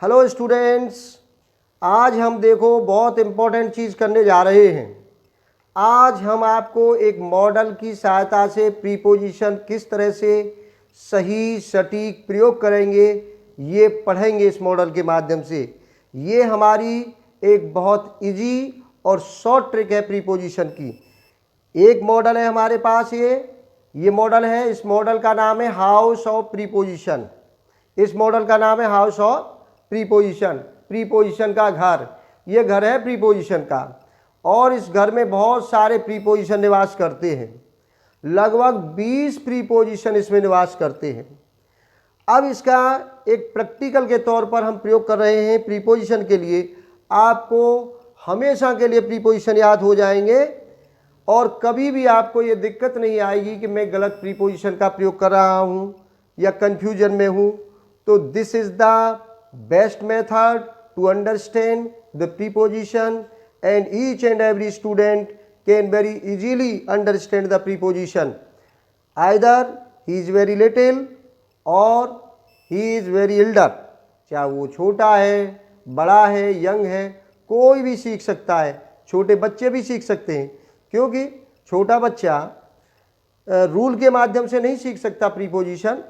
Hello students, आज हम देखो बहुत इम्पोर्टेंट चीज़ करने जा रहे हैं। आज हम आपको एक मॉडल की सहायता से प्रीपोजिशन किस तरह से सही सटीक प्रयोग करेंगे ये पढ़ेंगे इस मॉडल के माध्यम से। ये हमारी एक बहुत इजी और शॉर्ट ट्रिक है प्रीपोजिशन की। एक मॉडल है हमारे पास, ये मॉडल है। इस मॉडल का नाम है हाउस ऑफ प्रीपोजिशन। इस मॉडल का नाम है हाउस ऑफ प्रीपोजिशन, प्रीपोजिशन का घर। ये घर है प्रीपोजिशन का और इस घर में बहुत सारे प्रीपोजिशन निवास करते हैं। लगभग 20 प्रीपोजिशन इसमें निवास करते हैं। अब इसका एक प्रैक्टिकल के तौर पर हम प्रयोग कर रहे हैं प्रीपोजिशन के लिए। आपको हमेशा के लिए प्रीपोजिशन याद हो जाएंगे और कभी भी आपको ये दिक्कत नहीं आएगी कि मैं गलत प्रीपोजिशन का प्रयोग कर रहा हूँ या कन्फ्यूजन में हूँ। तो this is the best method to understand the preposition and each and every student can very easily understand the preposition. Either he is very little or he is very elder. चाहे वो छोटा है, बड़ा है, young है, कोई भी सीख सकता है। छोटे बच्चे भी सीख सकते हैं, क्योंकि छोटा बच्चा रूल के माध्यम से नहीं सीख सकता प्रीपोजिशन,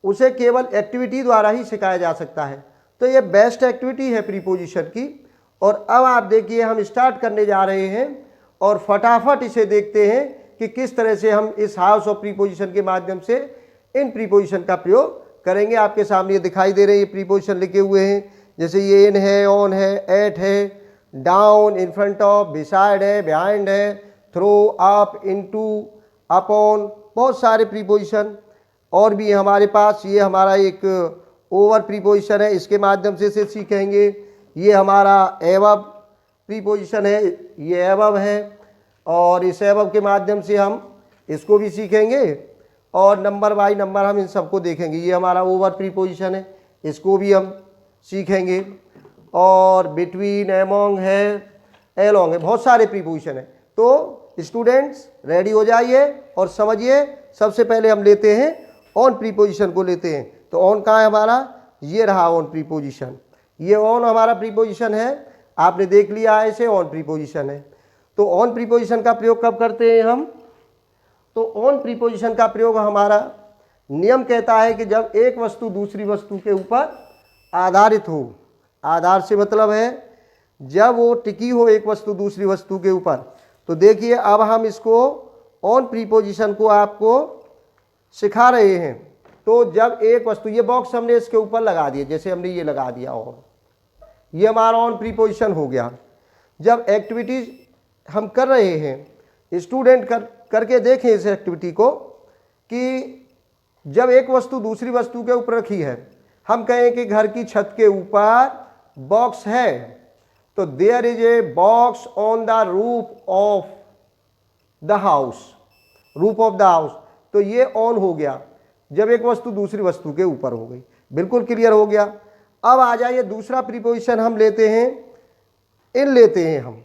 उसे केवल एक्टिविटी द्वारा ही सिखाया जा सकता है। तो ये बेस्ट एक्टिविटी है प्रीपोजिशन की। और अब आप देखिए हम स्टार्ट करने जा रहे हैं और फटाफट इसे देखते हैं कि किस तरह से हम इस हाउस ऑफ प्रीपोजिशन के माध्यम से इन प्रीपोजिशन का प्रयोग करेंगे। आपके सामने ये दिखाई दे रहे हैं, ये प्रीपोजिशन लिखे हुए हैं। जैसे ये इन है, ऑन है, एट है, down, in front of, beside है, बिहाइंड है, थ्रो, अप, इनटू, अपॉन, बहुत सारे प्रीपोजिशन और भी हमारे पास। ये हमारा एक ओवर प्रीपोजिशन है, इसके माध्यम से इसे सीखेंगे। ये हमारा एवब प्रीपोजिशन है, ये एवब है और इस एवब के माध्यम से हम इसको भी सीखेंगे और नंबर बाई नंबर हम इन सबको देखेंगे। ये हमारा ओवर प्रीपोजिशन है, इसको भी हम सीखेंगे। और बिटवीन, एमोंग है, एलोंग है, बहुत सारे प्रीपोजिशन है। तो स्टूडेंट्स रेडी हो जाइए और समझिए। सबसे पहले हम लेते हैं ऑन प्रीपोजिशन को लेते हैं। तो ऑन कहाँ है हमारा? ये रहा ऑन प्रीपोजिशन। ये ऑन हमारा प्रीपोजिशन है, आपने देख लिया है, इसे ऑन प्रीपोजिशन है। तो ऑन प्रीपोजिशन का प्रयोग कब करते हैं हम? तो ऑन प्रीपोजिशन का प्रयोग हमारा नियम कहता है कि जब एक वस्तु दूसरी वस्तु के ऊपर आधारित हो। आधार से मतलब है जब वो टिकी हो एक वस्तु दूसरी वस्तु के ऊपर। तो देखिए अब हम इसको ऑन प्रीपोजिशन को आपको सिखा रहे हैं। तो जब एक वस्तु, ये बॉक्स हमने इसके ऊपर लगा दिया, जैसे हमने ये लगा दिया ऑन, ये हमारा ऑन प्रीपोजिशन हो गया। जब एक्टिविटीज हम कर रहे हैं, स्टूडेंट करके देखें इस एक्टिविटी को कि जब एक वस्तु दूसरी वस्तु के ऊपर रखी है, हम कहें कि घर की छत के ऊपर बॉक्स है, तो there is a box on the roof of the house, roof of the house. तो ये ऑन हो गया जब एक वस्तु दूसरी वस्तु के ऊपर हो गई। बिल्कुल क्लियर हो गया। अब आ जाइए दूसरा प्रीपोजिशन हम लेते हैं, इन लेते हैं हम,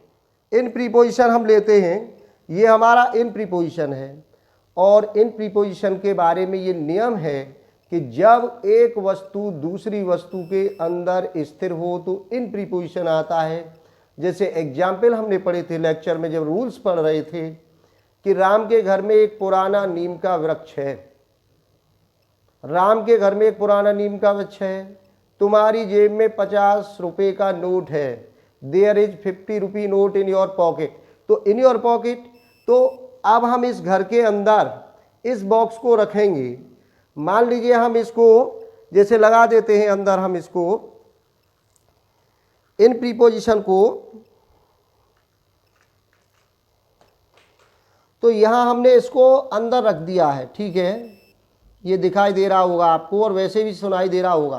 इन प्रीपोजिशन हम लेते हैं। ये हमारा इन प्रीपोजिशन है और इन प्रीपोजिशन के बारे में ये नियम है कि जब एक वस्तु दूसरी वस्तु के अंदर स्थिर हो तो इन प्रीपोजिशन आता है। जैसे एग्जाम्पल हमने पढ़े थे लेक्चर में जब रूल्स पढ़ रहे थे कि राम के घर में एक पुराना नीम का वृक्ष है। राम के घर में एक पुराना नीम का वृक्ष है। तुम्हारी जेब में 50 रुपये का नोट है। There is 50 rupee note in your pocket. तो इन योर पॉकेट, तो अब हम इस घर के अंदर इस बॉक्स को रखेंगे। मान लीजिए हम इसको जैसे लगा देते हैं अंदर, हम इसको इन प्रीपोजिशन को, तो यहां हमने इसको अंदर रख दिया है। ठीक है, ये दिखाई दे रहा होगा आपको और वैसे भी सुनाई दे रहा होगा।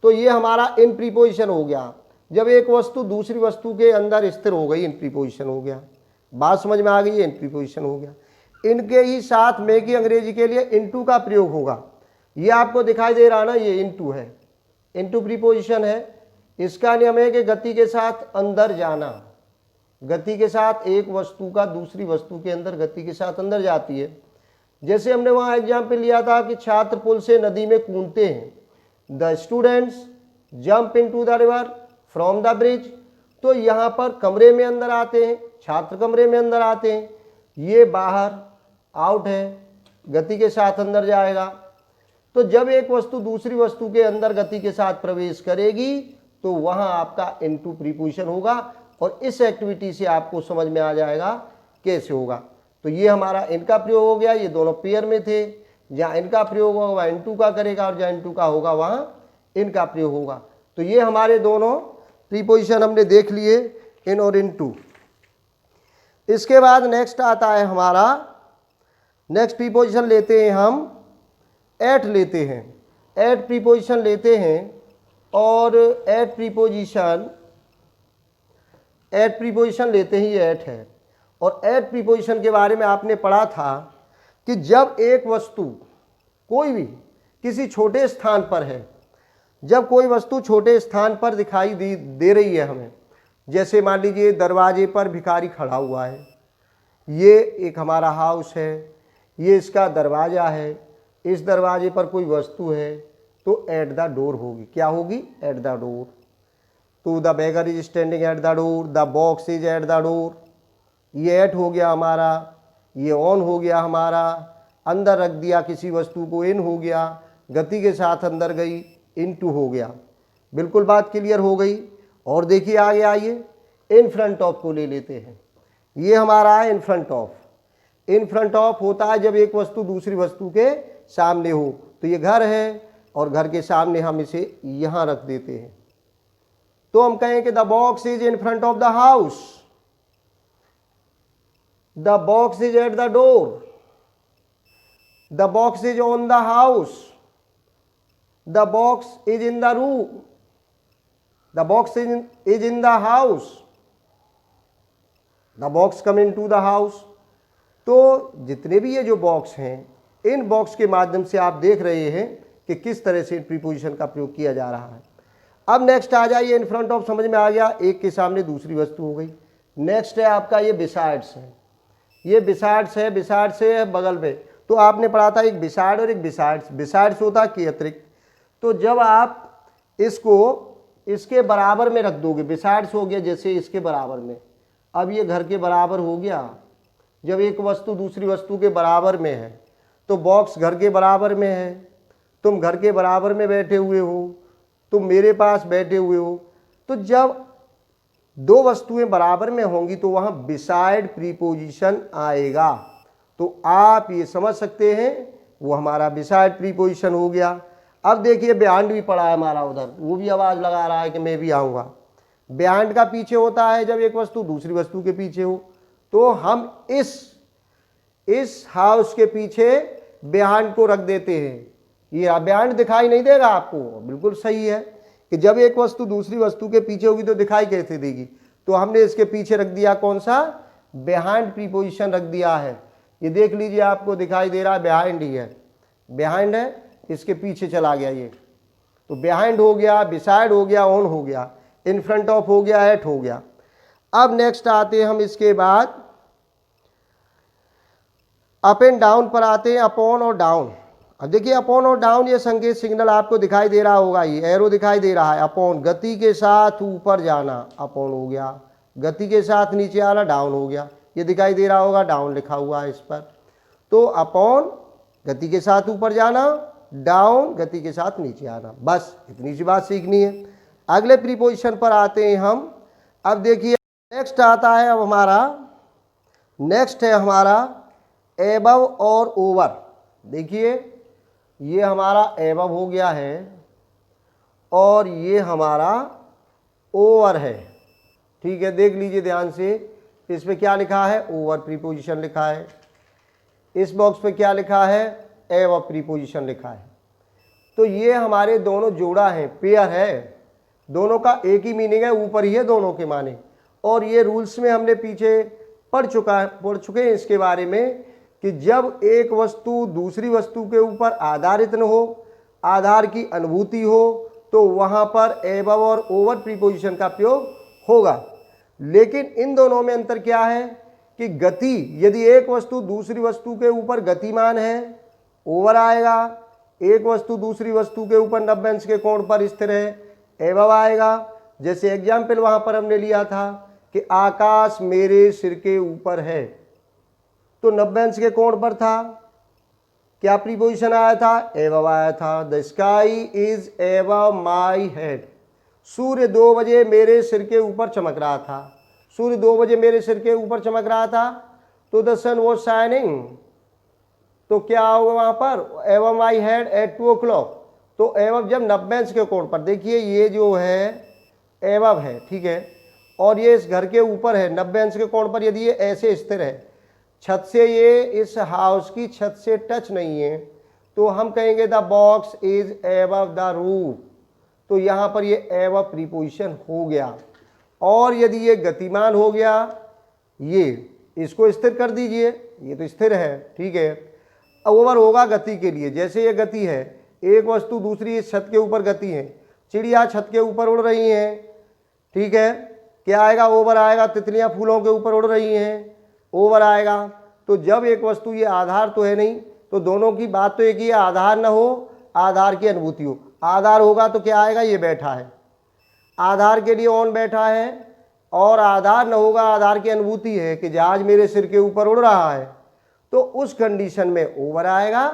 तो ये हमारा इन प्रीपोजिशन हो गया। जब एक वस्तु दूसरी वस्तु के अंदर स्थिर हो गई, इन प्रीपोजिशन हो गया। बात समझ में आ गई? इन प्रीपोजिशन हो गया। इनके ही साथ में की अंग्रेजी के लिए इनटू का प्रयोग होगा। ये आपको दिखाई दे रहा ना, ये इनटू है, इनटू प्रीपोजिशन है। इसका नियम है कि गति के साथ अंदर जाना। गति के साथ एक वस्तु का दूसरी वस्तु के अंदर गति के साथ अंदर जाती है। जैसे हमने वहाँ एग्जाम्पल लिया था कि छात्र पुल से नदी में कूदते हैं। The students jump into the river from the bridge. तो यहाँ पर कमरे में अंदर आते हैं, छात्र कमरे में अंदर आते हैं, ये बाहर आउट है, गति के साथ अंदर जाएगा। तो जब एक वस्तु दूसरी वस्तु के अंदर गति के साथ प्रवेश करेगी तो वहाँ आपका इनटू प्रीपोजिशन होगा, और इस एक्टिविटी से आपको समझ में आ जाएगा कैसे होगा। तो ये हमारा इनका प्रयोग हो गया, ये दोनों पेयर में थे, जहाँ इनका प्रयोग होगा वहाँ इनटू का करेगा, और जहाँ इनटू का होगा वहाँ इनका प्रयोग होगा। तो ये हमारे दोनों प्रीपोजिशन हमने देख लिए, इन और इनटू। इसके बाद नेक्स्ट आता है हमारा, नेक्स्ट प्रीपोजिशन लेते हैं हम एट लेते हैं, एट प्रीपोजिशन लेते हैं। और एट प्रीपोजिशन लेते ही एट है। और एट प्रीपोजिशन के बारे में आपने पढ़ा था कि जब एक वस्तु कोई भी किसी छोटे स्थान पर है, जब कोई वस्तु छोटे स्थान पर दिखाई दे रही है हमें, जैसे मान लीजिए दरवाजे पर भिखारी खड़ा हुआ है, ये एक हमारा हाउस है, ये इसका दरवाज़ा है, इस दरवाजे पर कोई वस्तु है, तो एट द डोर होगी। क्या होगी? At the door. तो the beggar is standing at the door, the box is at the door, ये एट हो गया हमारा, ये ऑन हो गया हमारा, अंदर रख दिया किसी वस्तु को, इन हो गया, गति के साथ अंदर गई, इनटू हो गया। बिल्कुल बात क्लियर हो गई। और देखिए आगे आइए, इन फ्रंट ऑफ को ले लेते हैं। ये हमारा है इन front of. In front of होता है जब एक वस्तु दूसरी वस्तु के सामने हो। तो ये घर है और घर के सामने हम इसे यहाँ रख देते हैं, तो हम कहें कि the box is in front of the house, the box is at the door, the box is on the house, the box is in the room, the box is in the house, the box come in to the house. तो जितने भी ये जो box हैं, इन box के माध्यम से आप देख रहे हैं कि किस तरह से प्रीपोजिशन का प्रयोग किया जा रहा है। अब नेक्स्ट आ जाइए, इन फ्रंट ऑफ समझ में आ गया, एक के सामने दूसरी वस्तु हो गई। नेक्स्ट है आपका ये बिसाइड्स है, ये बिसाइड्स है, बिसाइड्स है बगल में। तो आपने पढ़ा था एक बिसाइड और एक बिसाइड्स। बिसाइड्स होता के अतिरिक्त। तो जब आप इसको इसके बराबर में रख दोगे, बिसाइड्स हो गया जैसे इसके बराबर में, अब ये घर के बराबर हो गया। जब एक वस्तु दूसरी वस्तु के बराबर में है तो बॉक्स घर के बराबर में है, तुम घर के बराबर में बैठे हुए हो, तुम मेरे पास बैठे हुए हो। तो जब दो वस्तुएं बराबर में होंगी तो वहाँ बिसाइड प्रीपोजिशन आएगा। तो आप ये समझ सकते हैं वो हमारा बिसाइड प्रीपोजिशन हो गया। अब देखिए बिहाइंड भी पड़ा है हमारा उधर, वो भी आवाज़ लगा रहा है कि मैं भी आऊँगा। बिहाइंड का पीछे होता है जब एक वस्तु दूसरी वस्तु के पीछे हो। तो हम इस हाउस के पीछे बिहाइंड को रख देते हैं। ये बिहाइंड दिखाई नहीं देगा आपको, बिल्कुल सही है कि जब एक वस्तु दूसरी वस्तु के पीछे होगी तो दिखाई कैसे देगी। तो हमने इसके पीछे रख दिया कौन सा? बिहाइंड प्रीपोजिशन रख दिया है। ये देख लीजिए आपको दिखाई दे रहा है बिहाइंड ही है, बिहाइंड है, इसके पीछे चला गया ये। तो बिहाइंड हो गया, बिसाइड हो गया, ऑन हो गया, इन फ्रंट ऑफ हो गया, एट हो गया। अब नेक्स्ट आते हैं हम इसके बाद अप एंड डाउन पर आते हैं, अपॉन और डाउन। अब देखिए अपॉन और डाउन ये संकेत सिग्नल आपको दिखाई दे रहा होगा, ये एरो दिखाई दे रहा है। अपॉन गति के साथ ऊपर जाना, अपॉन हो गया, गति के साथ नीचे आना, डाउन हो गया। ये दिखाई दे रहा होगा, डाउन लिखा हुआ है इस पर। तो अपॉन गति के साथ ऊपर जाना, डाउन गति के साथ नीचे आना, बस इतनी सी बात सीखनी है। अगले प्रीपोजिशन पर आते हैं हम। अब देखिए नेक्स्ट आता है, अब हमारा नेक्स्ट है हमारा एबव और ओवर। देखिए ये हमारा एबव हो गया है और ये हमारा ओवर है। ठीक है, देख लीजिए ध्यान से, इस पे क्या लिखा है? ओवर प्रीपोजिशन लिखा है। इस बॉक्स पे क्या लिखा है? एबव प्रीपोजिशन लिखा है। तो ये हमारे दोनों जोड़ा है, पेयर है, दोनों का एक ही मीनिंग है, ऊपर ही है दोनों के माने। और ये रूल्स में हमने पीछे पढ़ चुके हैं इसके बारे में कि जब एक वस्तु दूसरी वस्तु के ऊपर आधारित न हो, आधार की अनुभूति हो, तो वहाँ पर एबव और ओवर प्रीपोजिशन का प्रयोग होगा। लेकिन इन दोनों में अंतर क्या है कि गति, यदि एक वस्तु दूसरी वस्तु के ऊपर गतिमान है, ओवर आएगा। एक वस्तु दूसरी वस्तु के ऊपर 90 अंश के कोण पर स्थिर है, एवब आएगा। जैसे एग्जाम्पल वहाँ पर हमने लिया था कि आकाश मेरे सिर के ऊपर है, तो 90 अंश के कोण पर था, क्या प्रीपोजिशन आया था? एवब आया था। The sky is above my head. सूर्य 2 बजे मेरे सिर के ऊपर चमक रहा था। सूर्य 2 बजे मेरे सिर के ऊपर चमक रहा था, तो द सन वॉज शाइनिंग। तो क्या होगा वहाँ पर? एवब माई हेड एट 2 o'clock। तो एवब जब 90 अंश के कोण पर, देखिए ये जो है एवब है, ठीक है, और ये इस घर के ऊपर है 90 अंश के कोण पर। यदि ये ऐसे स्थिर है, छत से ये इस हाउस की छत से टच नहीं है, तो हम कहेंगे the box is above the roof. तो यहाँ पर ये एबव प्रीपोजिशन हो गया। और यदि ये गतिमान हो गया, ये इसको स्थिर कर दीजिए, ये तो स्थिर है, ठीक है। ओवर होगा गति के लिए, जैसे ये गति है, एक वस्तु दूसरी इस छत के ऊपर गति है, चिड़िया छत के ऊपर उड़ रही हैं, ठीक है, क्या आएगा? ओवर आएगा। तितलियां फूलों के ऊपर उड़ रही हैं, ओवर आएगा। तो जब एक वस्तु, ये आधार तो है नहीं, तो दोनों की बात तो एक ही है, आधार न हो, आधार की अनुभूति हो। आधार होगा तो क्या आएगा? ये बैठा है, आधार के लिए ऑन बैठा है, और आधार न होगा, आधार की अनुभूति है कि जहाज मेरे सिर के ऊपर उड़ रहा है, तो उस कंडीशन में ओवर आएगा।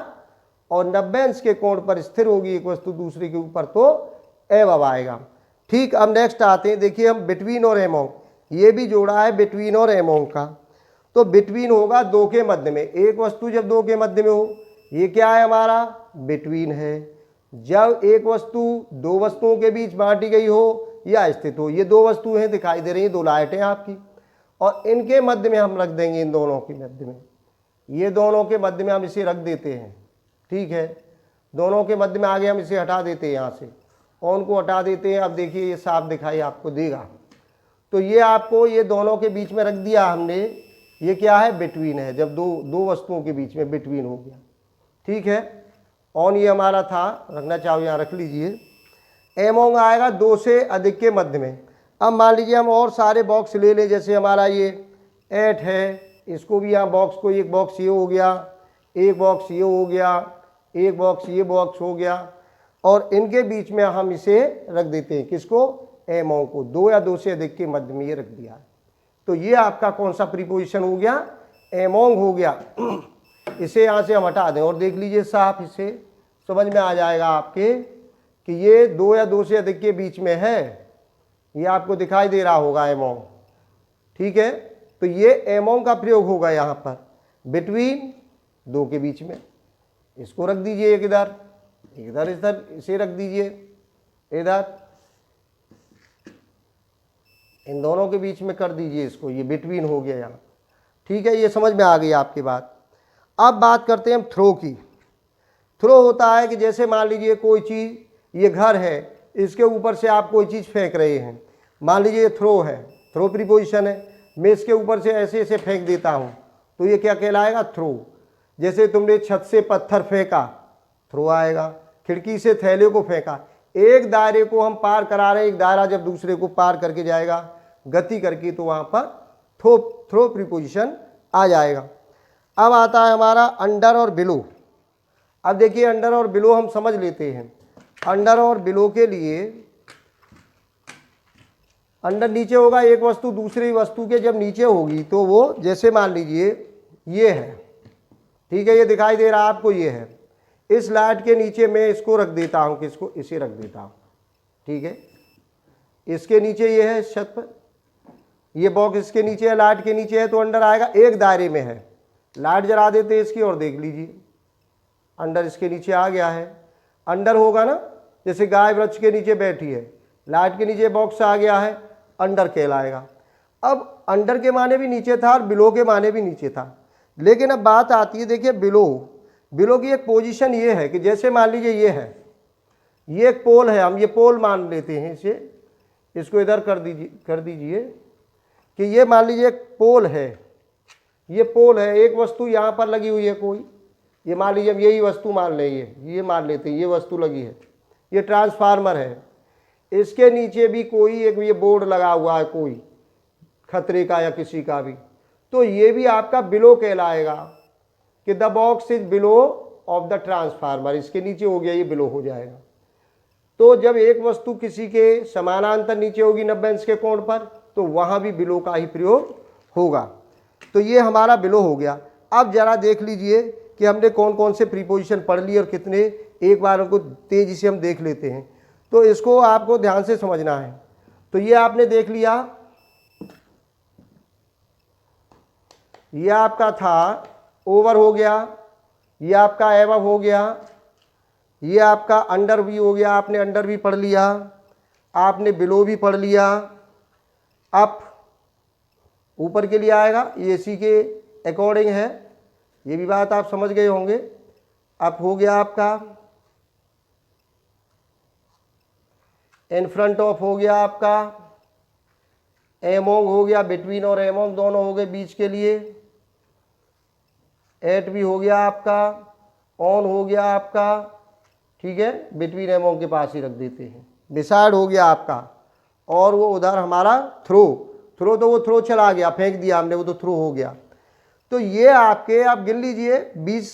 और 90 अंश के कोण पर स्थिर होगी एक वस्तु दूसरे के ऊपर, तो एबव आएगा। ठीक, अब नेक्स्ट आते हैं। देखिए हम बिटवीन और एमोंग, ये भी जोड़ा है बिटवीन और एमोंग का। तो बिटवीन होगा 2 के मध्य में। एक वस्तु जब 2 के मध्य में हो, ये क्या है हमारा? बिटवीन है। जब एक वस्तु 2 वस्तुओं के बीच बांटी गई हो या स्थित हो, ये 2 वस्तुएं दिखाई दे रही हैं, 2 लाइटें आपकी, और इनके मध्य में हम रख देंगे, इन दोनों के मध्य में, ये दोनों के मध्य में हम इसे रख देते हैं, ठीक है। दोनों के मध्य में आगे हम इसे हटा देते हैं, यहाँ से ऑन को हटा देते हैं। अब देखिए ये साफ दिखाई आपको देगा। तो ये आपको ये दोनों के बीच में रख दिया हमने, ये क्या है? बिटवीन है। जब दो वस्तुओं के बीच में बिटवीन हो गया, ठीक है। ऑन ये हमारा था, रखना चाहो यहाँ रख लीजिए। एमोंग आएगा 2 से अधिक के मध्य में। अब मान लीजिए हम और सारे बॉक्स ले लें, जैसे हमारा ये 8 है, इसको भी यहाँ बॉक्स को, एक बॉक्स ये हो गया, एक बॉक्स ये हो गया, एक बॉक्स ये बॉक्स हो गया, और इनके बीच में हम इसे रख देते हैं, किसको? एमोंग को। 2 या 2 से अधिक के मध्य में ये रख दिया। तो ये आपका कौन सा प्रीपोजिशन हो गया? एमोंग हो गया। इसे यहाँ से हम हटा दें और देख लीजिए साफ, इसे समझ में आ जाएगा आपके कि ये 2 या 2 से अधिक के बीच में है। ये आपको दिखाई दे रहा होगा एमोंग, ठीक है। तो ये एमोंग का प्रयोग होगा यहाँ पर, बिटवीन 2 के बीच में। इसको रख दीजिए एक इधर, इधर इसे रख दीजिए इधर, इन दोनों के बीच में कर दीजिए इसको, ये बिटवीन हो गया यहाँ, ठीक है। ये समझ में आ गई आपकी बात। अब बात करते हैं हम थ्रो की। थ्रो होता है कि जैसे मान लीजिए कोई चीज़, ये घर है, इसके ऊपर से आप कोई चीज़ फेंक रहे हैं, मान लीजिए ये थ्रो है, थ्रो प्रीपोजिशन है। मैं इसके ऊपर से ऐसे ऐसे फेंक देता हूँ, तो ये क्या कहलाएगा? थ्रो। जैसे तुमने छत से पत्थर फेंका, थ्रो आएगा। खिड़की से थैले को फेंका, एक दायरे को हम पार करा रहे हैं, एक दायरा जब दूसरे को पार करके जाएगा गति करके, तो वहाँ पर थ्रो प्रीपोजिशन आ जाएगा। अब आता है हमारा अंडर और बिलो। अब देखिए अंडर और बिलो हम समझ लेते हैं। अंडर और बिलो के लिए, अंडर नीचे होगा, एक वस्तु दूसरी वस्तु के जब नीचे होगी तो वो, जैसे मान लीजिए ये है, ठीक है, ये दिखाई दे रहा है आपको, ये है। इस लाइट के नीचे मैं इसको रख देता हूँ, किसको? इसे रख देता हूँ, ठीक है। इसके नीचे ये है छत पर, ये बॉक्स इसके नीचे है, लाइट के नीचे है, तो अंडर आएगा। एक दायरे में है, लाइट जला देते हैं इसकी और देख लीजिए अंडर इसके नीचे आ गया है। अंडर होगा ना, जैसे गाय वृक्ष के नीचे बैठी है, लाइट के नीचे बॉक्स आ गया है, अंडर कहलाएगा। अब अंडर के माने भी नीचे था और बिलो के माने भी नीचे था। लेकिन अब बात आती है, देखिए बिलो की एक पोजीशन ये है कि जैसे मान लीजिए ये है, ये एक पोल है, हम ये पोल मान लेते हैं इसे, इसको इधर कर दीजिए कि ये मान लीजिए एक पोल है, ये पोल है, एक वस्तु यहाँ पर लगी हुई है कोई, ये मान लीजिए अब यही वस्तु मान लें, ये मान लेते हैं, ये वस्तु लगी है, ये ट्रांसफार्मर है। इसके नीचे भी कोई एक ये बोर्ड लगा हुआ है, कोई खतरे का या किसी का भी, तो ये भी आपका बिलो कहलाएगा कि the box is below of the transformer. इसके नीचे हो गया, ये बिलो हो जाएगा। तो जब एक वस्तु किसी के समानांतर नीचे होगी 90 अंश के कोण पर, तो वहाँ भी बिलो का ही प्रयोग होगा। तो ये हमारा बिलो हो गया। अब जरा देख लीजिए कि हमने कौन कौन से प्रीपोजिशन पढ़ लिए और कितने, एक बार उनको तेजी से हम देख लेते हैं। तो इसको आपको ध्यान से समझना है। तो ये आपने देख लिया, ये आपका था ओवर हो गया, ये आपका एबव हो गया, ये आपका अंडर भी हो गया, आपने अंडर भी पढ़ लिया, आपने बिलो भी पढ़ लिया। अप ऊपर के लिए आएगा, ये इसी के अकॉर्डिंग है, ये भी बात आप समझ गए होंगे। अप हो गया आपका, इन फ्रंट ऑफ हो गया आपका, एमोंग हो गया, बिटवीन और एमोंग दोनों हो गए बीच के लिए, एट भी हो गया आपका, ऑन हो गया आपका, ठीक है, बिटवीन एमोंग के पास ही रख देते हैं। बिसाइड हो गया आपका, और वो उधर हमारा थ्रो तो वो थ्रो चला गया, फेंक दिया हमने, वो तो थ्रो हो गया। तो ये आपके, आप गिन लीजिए 20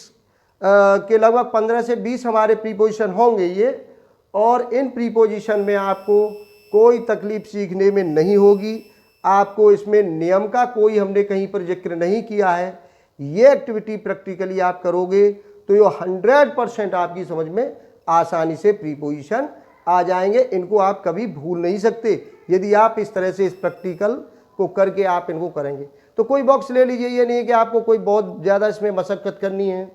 के लगभग 15 से 20 हमारे प्रीपोजिशन होंगे ये। और इन प्रीपोजिशन में आपको कोई तकलीफ सीखने में नहीं होगी। आपको इसमें नियम का कोई हमने कहीं पर जिक्र नहीं किया है। ये एक्टिविटी प्रैक्टिकली आप करोगे तो ये 100% आपकी समझ में आसानी से प्रीपोजिशन आ जाएंगे। इनको आप कभी भूल नहीं सकते यदि आप इस तरह से इस प्रैक्टिकल को करके आप इनको करेंगे। तो कोई बॉक्स ले लीजिए, ये नहीं है कि आपको कोई बहुत ज़्यादा इसमें मशक्क़त करनी है,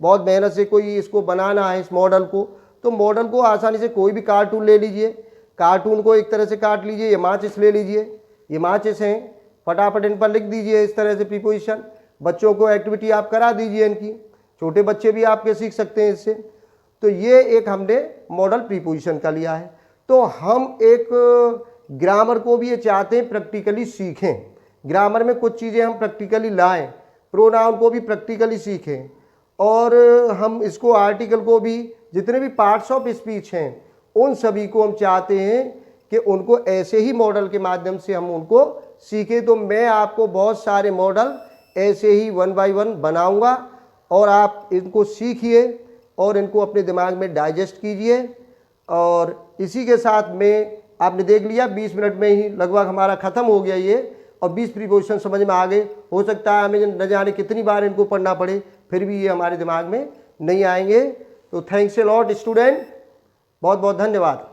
बहुत मेहनत से कोई इसको बनाना है इस मॉडल को। तो मॉडल को आसानी से कोई भी कार्टून ले लीजिए, कार्टून को एक तरह से काट लीजिए, ये माचिस ले लीजिए, ये माचिस हैं, फटाफट इन पर लिख दीजिए इस तरह से प्रीपोजिशन। बच्चों को एक्टिविटी आप करा दीजिए इनकी, छोटे बच्चे भी आपके सीख सकते हैं इससे। तो ये एक हमने मॉडल प्रीपोजिशन का लिया है। तो हम एक ग्रामर को भी ये चाहते हैं प्रैक्टिकली सीखें, ग्रामर में कुछ चीज़ें हम प्रैक्टिकली लाएं, प्रोनाउन को भी प्रैक्टिकली सीखें, और हम इसको आर्टिकल को भी, जितने भी पार्ट्स ऑफ स्पीच हैं उन सभी को हम चाहते हैं कि उनको ऐसे ही मॉडल के माध्यम से हम उनको सीखें। तो मैं आपको बहुत सारे मॉडल ऐसे ही 1 बाय 1 बनाऊंगा और आप इनको सीखिए और इनको अपने दिमाग में डाइजेस्ट कीजिए। और इसी के साथ में आपने देख लिया 20 मिनट में ही लगभग हमारा ख़त्म हो गया ये, और 20 प्रीपोजिशन समझ में आ गए। हो सकता है हमें न जाने कितनी बार इनको पढ़ना पड़े, फिर भी ये हमारे दिमाग में नहीं आएंगे। तो थैंक्स ए लॉट स्टूडेंट, बहुत बहुत धन्यवाद।